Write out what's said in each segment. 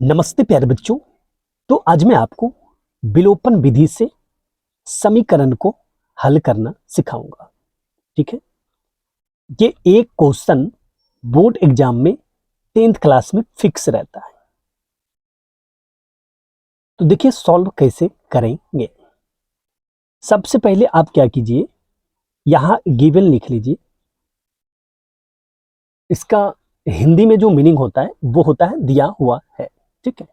नमस्ते प्यारे बच्चों। तो आज मैं आपको विलोपन विधि से समीकरण को हल करना सिखाऊंगा। ठीक है, ये एक क्वेश्चन बोर्ड एग्जाम में 10th क्लास में फिक्स रहता है। तो देखिए सॉल्व कैसे करेंगे। सबसे पहले आप क्या कीजिए, यहां गिवन लिख लीजिए। इसका हिंदी में जो मीनिंग होता है वो होता है दिया हुआ है। ठीक है,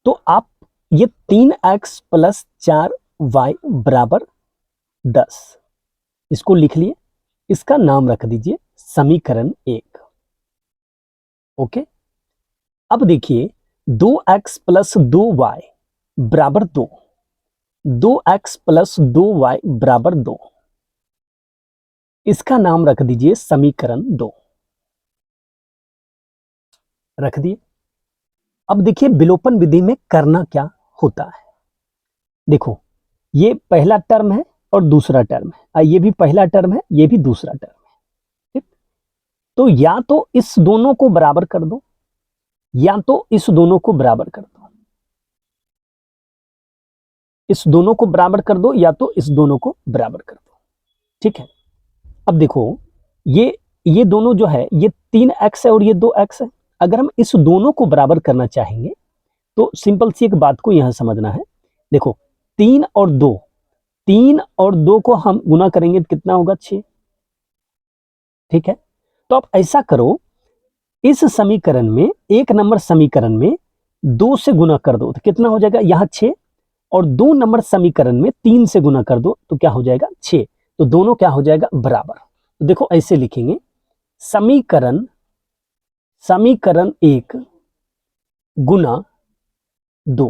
तो आप ये 3x प्लस 4y बराबर 10 इसको लिख लिए। इसका नाम रख दीजिए समीकरण 1। ओके, अब देखिए 2x प्लस 2y बराबर 2, 2x प्लस 2y बराबर 2, इसका नाम रख दीजिए समीकरण 2। रख दिए। अब देखिए विलोपन विधि में करना क्या होता है। देखो ये पहला टर्म है और दूसरा टर्म है, ये भी पहला टर्म है, ये भी दूसरा टर्म है। ठीक, तो या तो इस दोनों को बराबर कर दो या तो इस दोनों को बराबर कर दो, इस दोनों को बराबर कर दो या तो इस दोनों को बराबर कर दो। ठीक है, अब देखो ये दोनों जो है ये 3x है और ये 2x है। अगर हम इस दोनों को बराबर करना चाहेंगे तो सिंपल सी एक बात को यहां समझना है। देखो 3 और 2, 3 और 2 को हम गुना करेंगे तो कितना होगा 6। ठीक है, तो आप ऐसा करो, इस समीकरण में एक नंबर समीकरण में 2 से गुना कर दो तो कितना हो जाएगा यहां 6, और 2 नंबर समीकरण में 3 से गुना कर दो तो क्या हो जाएगा 6। तो दोनों क्या हो जाएगा बराबर। तो देखो ऐसे लिखेंगे समीकरण 1 गुना 2।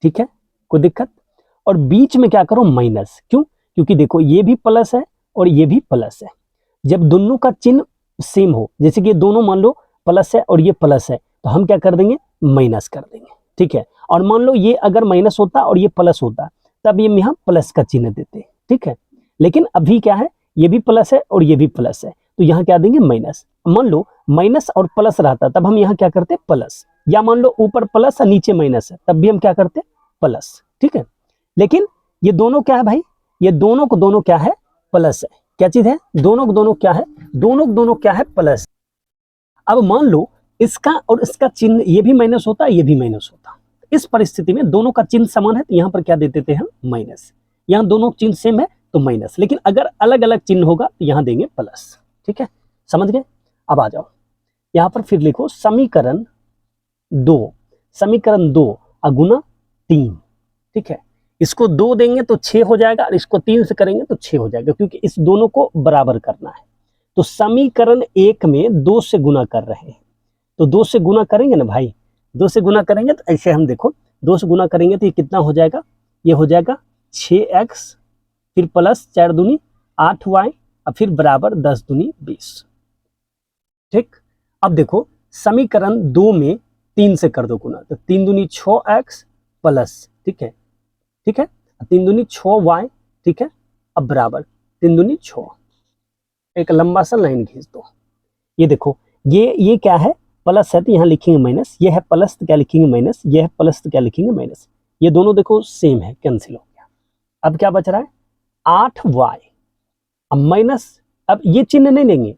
ठीक है, कोई दिक्कत। और बीच में क्या करो माइनस, क्यों? क्योंकि देखो ये भी प्लस है और ये भी प्लस है। जब दोनों का चिन्ह सेम हो, जैसे कि ये दोनों मान लो प्लस है और ये प्लस है, तो हम क्या कर देंगे माइनस कर देंगे। ठीक है, और मान लो ये अगर माइनस होता और ये प्लस होता तब ये यहाँ प्लस का चिन्ह देते। ठीक है, लेकिन अभी क्या है, ये भी प्लस है और ये भी प्लस है, तो यहाँ क्या देंगे माइनस। मान लो माइनस और प्लस रहता तब हम यहाँ क्या करते प्लस, या मान लो ऊपर प्लस और नीचे माइनस है तब भी हम क्या करते प्लस। ठीक है, लेकिन ये दोनों क्या है भाई, ये दोनों को दोनों क्या है प्लस है। क्या चीज है, दोनों को दोनों क्या है, दोनों को दोनों क्या है प्लस। अब मान लो इसका और इसका चिन्ह ये भी माइनस होता ये भी माइनस होता, इस परिस्थिति में दोनों का चिन्ह समान है तो यहाँ पर क्या दे देते हैं माइनस। यहाँ दोनों चिन्ह सेम है तो माइनस, लेकिन अगर अलग अलग चिन्ह होगा तो यहाँ देंगे प्लस। ठीक है, समझ गए। अब आ जाओ यहाँ पर फिर लिखो समीकरण 2, समीकरण 2 गुना 3। ठीक है, इसको 2 देंगे तो 6 हो जाएगा और इसको 3 से करेंगे तो 6 हो जाएगा, क्योंकि इस दोनों को बराबर करना है। तो समीकरण 1 में 2 से गुना कर रहे हैं, तो 2 से गुना करेंगे ना भाई, 2 से गुना करेंगे तो ऐसे हम देखो 2 से गुना करेंगे तो ये कितना हो जाएगा, ये हो जाएगा 6x, फिर प्लस 4 दूनी 8y और फिर बराबर 10 दूनी 20। ठीक, अब देखो समीकरण 2 में 3 से कर दो गुना, तो 3 दूनी 6x प्लस, ठीक है, ठीक है, 3 दूनी 6y। ठीक है, अब बराबर 3 दूनी 6, एक लंबा सा लाइन खींच दो। ये देखो ये क्या है प्लस है तो यहाँ लिखेंगे माइनस, ये है प्लस तो क्या लिखेंगे माइनस, ये है प्लस तो क्या लिखेंगे माइनस। ये दोनों देखो सेम है, कैंसिल हो गया। अब क्या बच रहा है 8y, अब माइनस, अब ये चिन्ह नहीं लेंगे,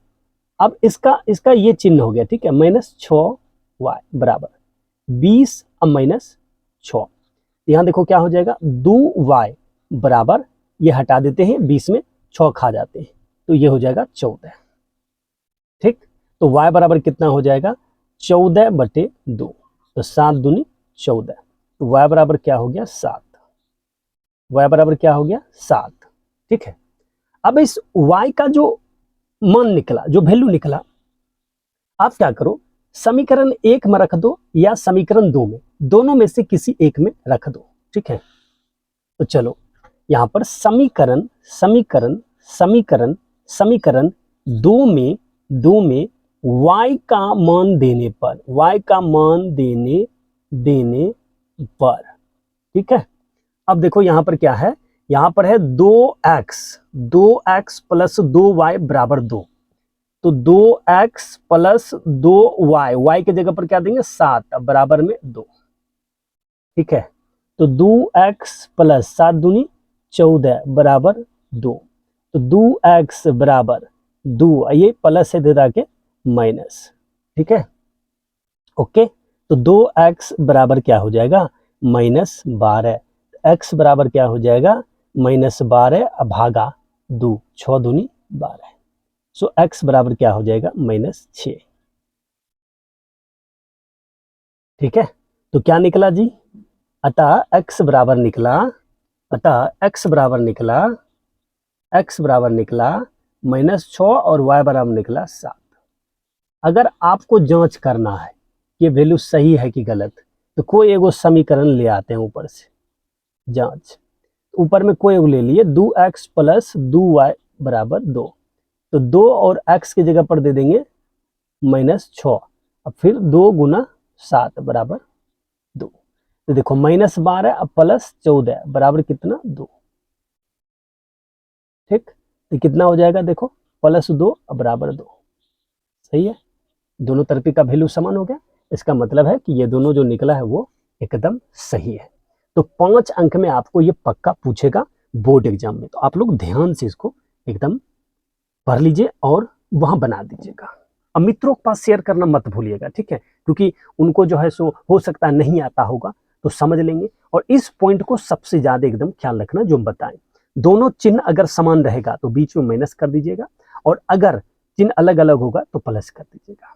अब इसका ये चिन्ह हो गया। ठीक है, माइनस 6y बराबर 20, अब माइनस 6। यहाँ देखो क्या हो जाएगा 2y बराबर, ये हटा देते हैं 20 में 6 खा जाते हैं तो ये हो जाएगा 14। ठीक, तो y बराबर कितना हो जाएगा 14/2, तो 7 दूनी 14, तो y बराबर क्या हो गया 7, y बराबर क्या हो गया 7। ठीक है, अब इस y का जो मान निकला, जो वैल्यू निकला, आप क्या करो समीकरण 1 में रख दो या समीकरण 2 में, दोनों में से किसी एक में रख दो। ठीक है, तो चलो यहां पर समीकरण समीकरण समीकरण समीकरण 2 में y का मान देने पर, y का मान देने पर, ठीक है। अब देखो यहां पर क्या है, यहां पर है 2x प्लस 2y बराबर 2, तो 2x प्लस 2y, y के जगह पर क्या देंगे 7 बराबर में 2। ठीक है, तो 2x प्लस 7 दूनी 14 बराबर 2। तो 2x बराबर 2, ये प्लस है दे के माइनस। ठीक है, ओके। तो 2x बराबर क्या हो जाएगा -12, x बराबर क्या हो जाएगा -12 भागा 2, 6 दूनी 12। सो x बराबर क्या हो जाएगा -6। ठीक है, तो क्या निकला जी, अतः x बराबर निकला, x बराबर निकला -6 और y बराबर निकला 7। अगर आपको जांच करना है कि वैल्यू सही है कि गलत, तो कोई एगो समीकरण ले आते हैं ऊपर से, जांच ऊपर में कोई एगो ले लिए 2x प्लस 2y बराबर 2। तो 2 और x की जगह पर दे देंगे -6, अब फिर 2 गुना 7 बराबर 2। तो देखो -12 अब प्लस 14 बराबर कितना 2। ठीक, तो कितना हो जाएगा देखो +2 बराबर 2। सही है, दोनों तरफी का वैल्यू समान हो गया। इसका मतलब है कि ये दोनों जो निकला है वो एकदम सही है। तो 5 अंक में आपको ये पक्का पूछेगा बोर्ड एग्जाम में, तो आप लोग ध्यान से इसको एकदम पढ़ लीजिए और वहां बना दीजिएगा। अब मित्रों के पास शेयर करना मत भूलिएगा, ठीक है, क्योंकि उनको जो है सो हो सकता है नहीं आता होगा, तो समझ लेंगे। और इस पॉइंट को सबसे ज्यादा एकदम ख्याल रखना जो हम बताएं, दोनों चिन्ह अगर समान रहेगा तो बीच में माइनस कर दीजिएगा, और अगर चिन्ह अलग अलग होगा तो प्लस कर दीजिएगा।